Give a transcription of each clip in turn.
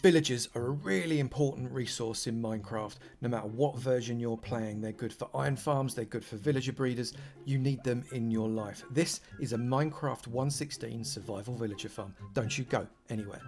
Villagers are a really important resource in Minecraft. No matter what version you're playing, they're good for iron farms, they're good for villager breeders. You need them in your life. This is a Minecraft 1.16 survival villager farm. Don't you go anywhere.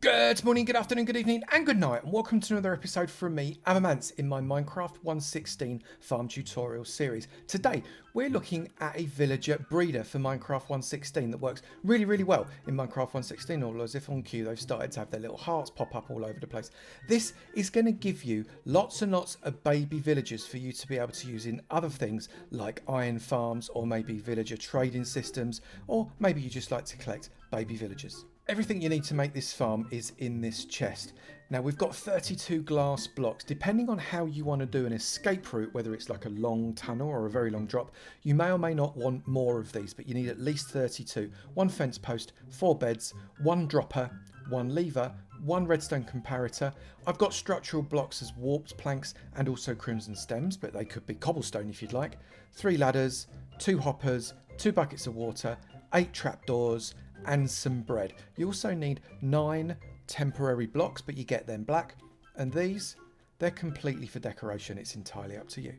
Good morning, good afternoon, good evening, and good night, and welcome to another episode from me, Avomance, in my Minecraft 1.16 farm tutorial series. Today, we're looking at a villager breeder for Minecraft 1.16 that works really well in Minecraft 1.16, although as if on cue they've started to have their little hearts pop up all over the place. This is going to give you lots and lots of baby villagers for you to be able to use in other things like iron farms, or maybe villager trading systems, or maybe you just like to collect baby villagers. Everything you need to make this farm is in this chest. Now we've got 32 glass blocks. Depending on how you want to do an escape route, whether it's like a long tunnel or a very long drop, you may or may not want more of these, but you need at least 32. One fence post, 4 beds, 1 dropper, 1 lever, 1 redstone comparator. I've got structural blocks as warped planks and also crimson stems, but they could be cobblestone if you'd like. 3 ladders, 2 hoppers, 2 buckets of water, 8 trapdoors, and some bread. You also need 9 temporary blocks, but you get them black, and these, they're completely for decoration. It's entirely up to you.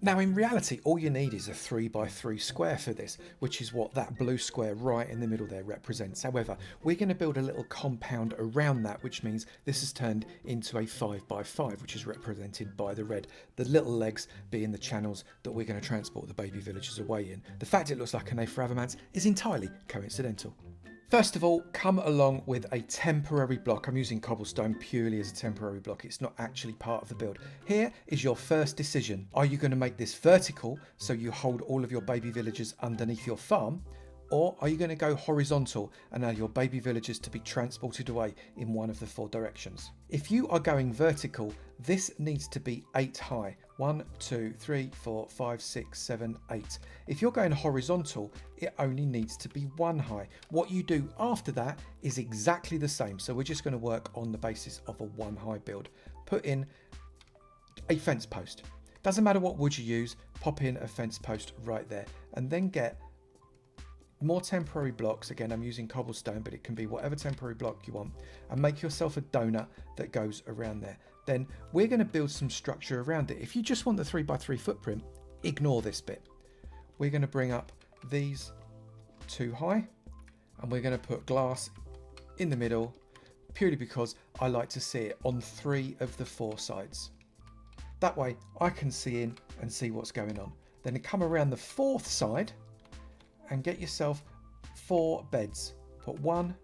Now in reality, all you need is a 3x3 square for this, which is what that blue square right in the middle there represents. However, we're going to build a little compound around that, which means this is turned into a 5x5, which is represented by the red, the little legs being the channels that we're going to transport the baby villagers away in. The fact it looks like an A for Avomance is entirely coincidental. First of all, come along with a temporary block. I'm using cobblestone purely as a temporary block. It's not actually part of the build. Here is your first decision. Are you going to make this vertical so you hold all of your baby villagers underneath your farm? Or are you going to go horizontal and allow your baby villagers to be transported away in one of the 4 directions? If you are going vertical, this needs to be 8 high. 1, 2, 3, 4, 5, 6, 7, 8. If you're going horizontal, it only needs to be 1 high. What you do after that is exactly the same. So we're just going to work on the basis of a 1 high build. Put in a fence post. Doesn't matter what wood you use, pop in a fence post right there, and then get more temporary blocks. Again, I'm using cobblestone, but it can be whatever temporary block you want, and make yourself a donut that goes around there. Then we're going to build some structure around it. If you just want the 3x3 footprint, ignore this bit. We're going to bring up these 2 high, and we're going to put glass in the middle, purely because I like to see it on 3 of the 4 sides. That way I can see in and see what's going on. Then come around the 4th side and get yourself 4 beds. Put 1,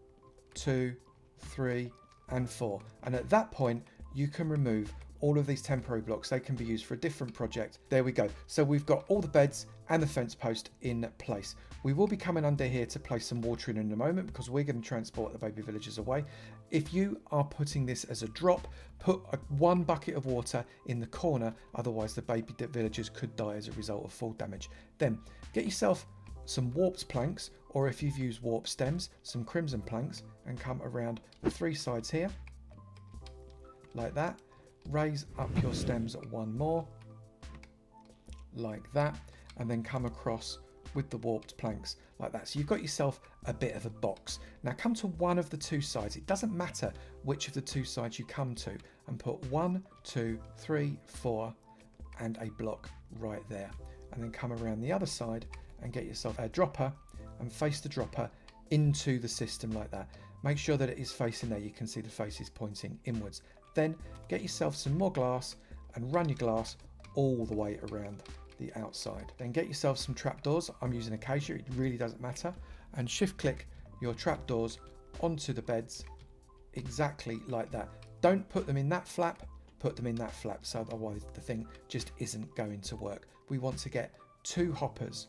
2, 3, and 4. And at that point, you can remove all of these temporary blocks. They can be used for a different project. There we go. So we've got all the beds and the fence post in place. We will be coming under here to place some water in a moment, because we're going to transport the baby villagers away. If you are putting this as a drop, put 1 bucket of water in the corner. Otherwise, the baby villagers could die as a result of fall damage. Then get yourself some warped planks, or if you've used warp stems, some crimson planks, and come around the 3 sides here like that. Raise up your stems 1 more like that, and then come across with the warped planks like that. So you've got yourself a bit of a box. Now come to one of the 2 sides. It doesn't matter which of the 2 sides you come to, and put 1, 2, 3, 4 and a block right there, and then come around the other side and get yourself a dropper and face the dropper into the system like that. Make sure that it is facing there. You can see the face is pointing inwards. Then get yourself some more glass and run your glass all the way around the outside. Then get yourself some trapdoors. I'm using acacia, it really doesn't matter. And shift click your trapdoors onto the beds exactly like that. Don't put them in that flap, put them in that flap, so otherwise the thing just isn't going to work. We want to get 2 hoppers.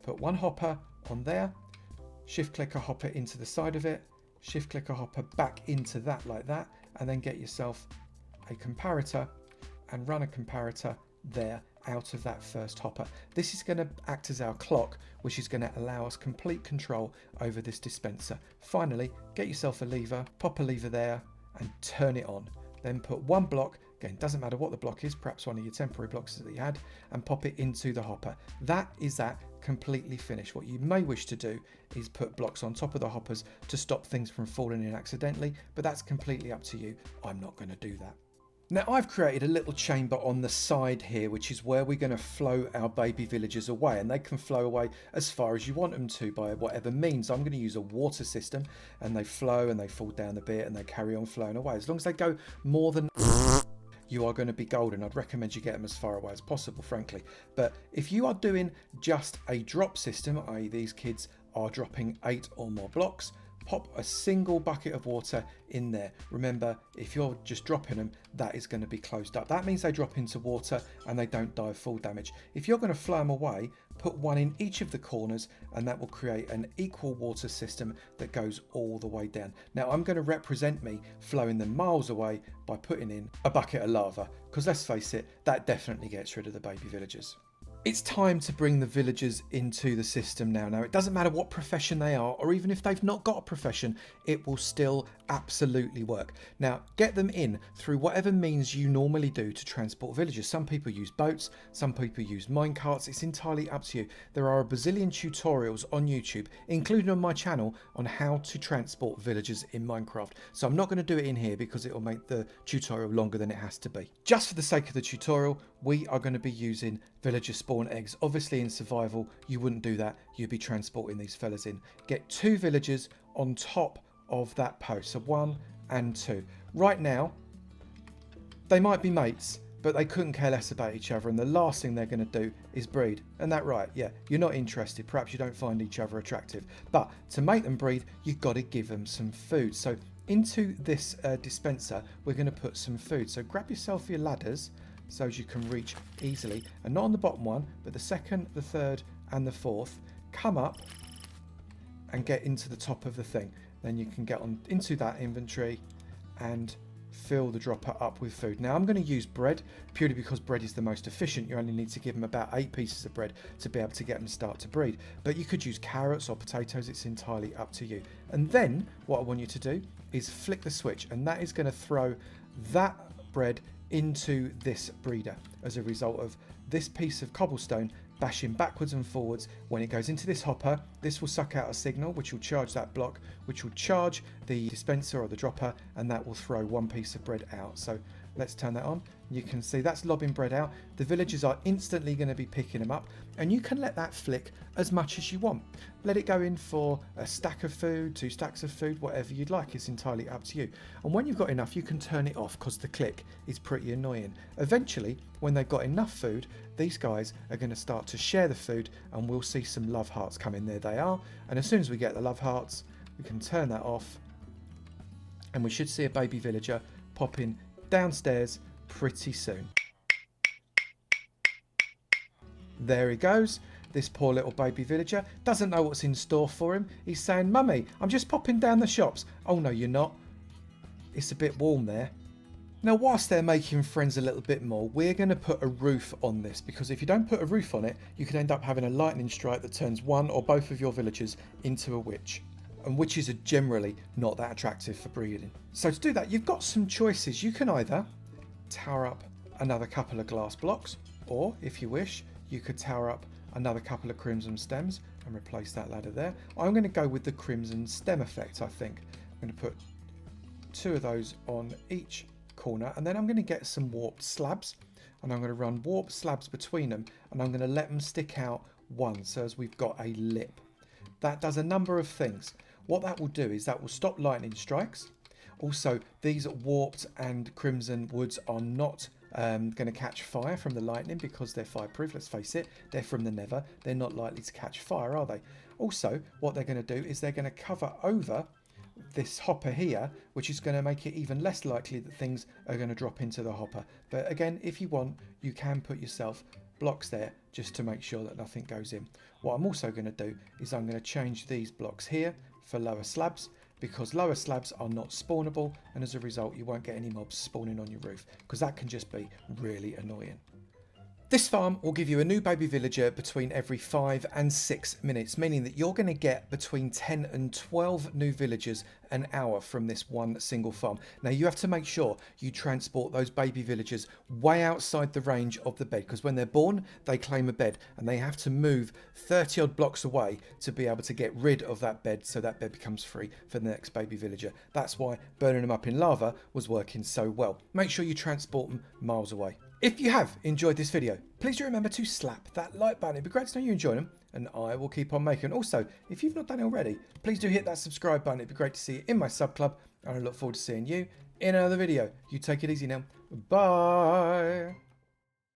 Put 1 hopper on there, shift click a hopper into the side of it, shift click a hopper back into that like that, and then get yourself a comparator and run a comparator there out of that first hopper. This is going to act as our clock, which is going to allow us complete control over this dispenser. Finally, get yourself a lever, pop a lever there and turn it on. Then put 1 block, again, doesn't matter what the block is, perhaps one of your temporary blocks that you had, and pop it into the hopper. That is that completely finished. What you may wish to do is put blocks on top of the hoppers to stop things from falling in accidentally, but that's completely up to you. I'm not going to do that. Now I've created a little chamber on the side here, which is where we're going to flow our baby villagers away, and they can flow away as far as you want them to by whatever means. I'm going to use a water system, and they flow and they fall down a bit and they carry on flowing away. As long as they go more than you are going to be golden. I'd recommend you get them as far away as possible, frankly. But if you are doing just a drop system, i.e. these kids are dropping 8 or more blocks, pop a single bucket of water in there. Remember, if you're just dropping them, that is going to be closed up. That means they drop into water and they don't die of fall damage. If you're going to flow them away, put one in each of the corners, and that will create an equal water system that goes all the way down. Now I'm going to represent me flowing them miles away by putting in a bucket of lava, because let's face it, that definitely gets rid of the baby villagers. It's time to bring the villagers into the system now. Now, it doesn't matter what profession they are, or even if they've not got a profession, it will still absolutely work. Now, get them in through whatever means you normally do to transport villagers. Some people use boats, some people use minecarts. It's entirely up to you. There are a bazillion tutorials on YouTube, including on my channel, on how to transport villagers in Minecraft. So I'm not going to do it in here because it will make the tutorial longer than it has to be. Just for the sake of the tutorial, we are going to be using villager spawn eggs. Obviously in survival you wouldn't do that, you'd be transporting these fellas in. Get 2 villagers on top of that post, so 1 and 2. Right now they might be mates, but they couldn't care less about each other, and the last thing they're going to do is breed. And that right, yeah, you're not interested, perhaps you don't find each other attractive, but to make them breed you've got to give them some food. So into this dispenser we're going to put some food, so grab yourself your ladders so as you can reach easily, and not on the bottom one, but the second, the third and the fourth. Come up and get into the top of the thing, then you can get on into that inventory and fill the dropper up with food. Now I'm going to use bread purely because bread is the most efficient. You only need to give them about 8 pieces of bread to be able to get them start to breed, but you could use carrots or potatoes, it's entirely up to you. And then what I want you to do is flick the switch, and that is going to throw that bread into this breeder. As a result of this piece of cobblestone bashing backwards and forwards, when it goes into this hopper, this will suck out a signal which will charge that block, which will charge the dispenser or the dropper, and that will throw 1 piece of bread out. So let's turn that on. You can see that's lobbing bread out. The villagers are instantly going to be picking them up, and you can let that flick as much as you want. Let it go in for a stack of food, 2 stacks of food, whatever you'd like. It's entirely up to you. And when you've got enough, you can turn it off because the click is pretty annoying. Eventually, when they've got enough food, these guys are going to start to share the food, and we'll see some love hearts come in. There they are. And as soon as we get the love hearts, we can turn that off, and we should see a baby villager pop in downstairs pretty soon. There he goes. This poor little baby villager doesn't know what's in store for him. He's saying, "Mummy, I'm just popping down the shops." "Oh no, you're not. It's a bit warm there." Now, whilst they're making friends a little bit more, we're going to put a roof on this, because if you don't put a roof on it, you can end up having a lightning strike that turns one or both of your villagers into a witch. And witches are generally not that attractive for breeding. So to do that, you've got some choices. You can either tower up another couple of glass blocks, or if you wish, you could tower up another couple of crimson stems and replace that ladder there. I'm going to go with the crimson stem effect, I think. I'm going to put 2 of those on each corner, and then I'm going to get some warped slabs, and I'm going to run warped slabs between them, and I'm going to let them stick out one, so as we've got a lip. That does a number of things. What that will do is that will stop lightning strikes. Also, these warped and crimson woods are not going to catch fire from the lightning because they're fireproof. Let's face it, they're from the Nether. They're not likely to catch fire, are they? Also, what they're going to do is they're going to cover over this hopper here, which is going to make it even less likely that things are going to drop into the hopper. But again, if you want, you can put yourself blocks there just to make sure that nothing goes in. What I'm also going to do is I'm going to change these blocks here for lower slabs, because lower slabs are not spawnable, and as a result you won't get any mobs spawning on your roof, because that can just be really annoying. This farm will give you a new baby villager between every 5 and 6 minutes, meaning that you're going to get between 10 and 12 new villagers an hour from this one single farm. Now you have to make sure you transport those baby villagers way outside the range of the bed, because when they're born they claim a bed and they have to move 30 odd blocks away to be able to get rid of that bed, so that bed becomes free for the next baby villager. That's why burning them up in lava was working so well. Make sure you transport them miles away. If you have enjoyed this video, please do remember to slap that like button. It'd be great to know you enjoyed them, and I will keep on making. Also, if you've not done it already, please do hit that subscribe button. It'd be great to see you in my sub club, and I look forward to seeing you in another video. You take it easy now. Bye.